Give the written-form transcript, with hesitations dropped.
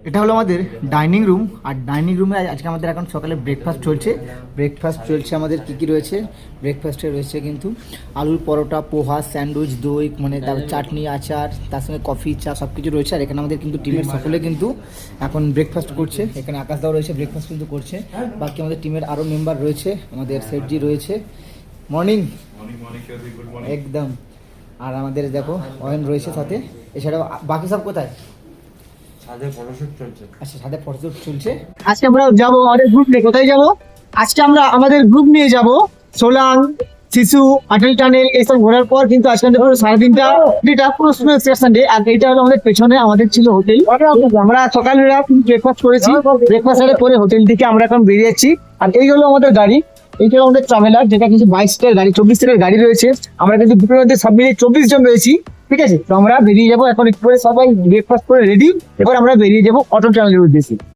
এটা হলো আমাদের ডাইনিং রুম। আর ডাইনিং রুমে আজকে আমাদের এখন সকালে ব্রেকফাস্ট চলছে আমাদের কি রয়েছে ব্রেকফাস্টে রয়েছে কিন্তু আলুর পরোটা, পোহা, স্যান্ডউইচ, দই, মানে তারপর চাটনি, আচার, তার সঙ্গে কফি, চা সব কিছু রয়েছে। আর এখানে আমাদের কিন্তু টিমের সকলে কিন্তু এখন ব্রেকফাস্ট করছে। এখানে আকাশ দাও রয়েছে, ব্রেকফাস্ট কিন্তু করছে। বাকি আমাদের টিমের আরও মেম্বার রয়েছে, আমাদের সেটজি রয়েছে। মর্নিং একদম। আর আমাদের দেখো অয়ন রয়েছে সাথে। এছাড়াও বাকি সব কোথায়? আচ্ছা, ছাদে ফটোশুট চলছে। আজকে আমরা যাবো আমাদের গ্রুপ নিয়ে। কোথায় যাবো? আজকে আমরা আমাদের গ্রুপ নিয়ে যাব সোলাং, শিশু, আটল টানেল এইসব ঘোরার পর কিন্তু আজকে আমাদের সারাদিনটা পুরো স্টেশন ডে। আর এটা হলো আমাদের পেছনে আমাদের ছিল হোটেল। আমরা সকালবেলা ব্রেকফাস্ট করেছি, ব্রেকফাস্টের পরে হোটেল থেকে আমরা এখন বেরিয়েছি। আর এই হলো আমাদের গাড়ি, এইটা আমাদের ট্রাভেলার, যেটা কিন্তু 22 সিটের গাড়ি, 24 সিটের গাড়ি রয়েছে। আমরা কিন্তু গ্রুপের মধ্যে সব মিলিয়ে 24 জন রয়েছি, ঠিক আছে? তো আমরা বেরিয়ে যাবো এখন, একটু পরে সবাই ব্রেকফাস্ট করে রেডি, এবার আমরা বেরিয়ে যাবো অটল টানেলের উদ্দেশ্যে।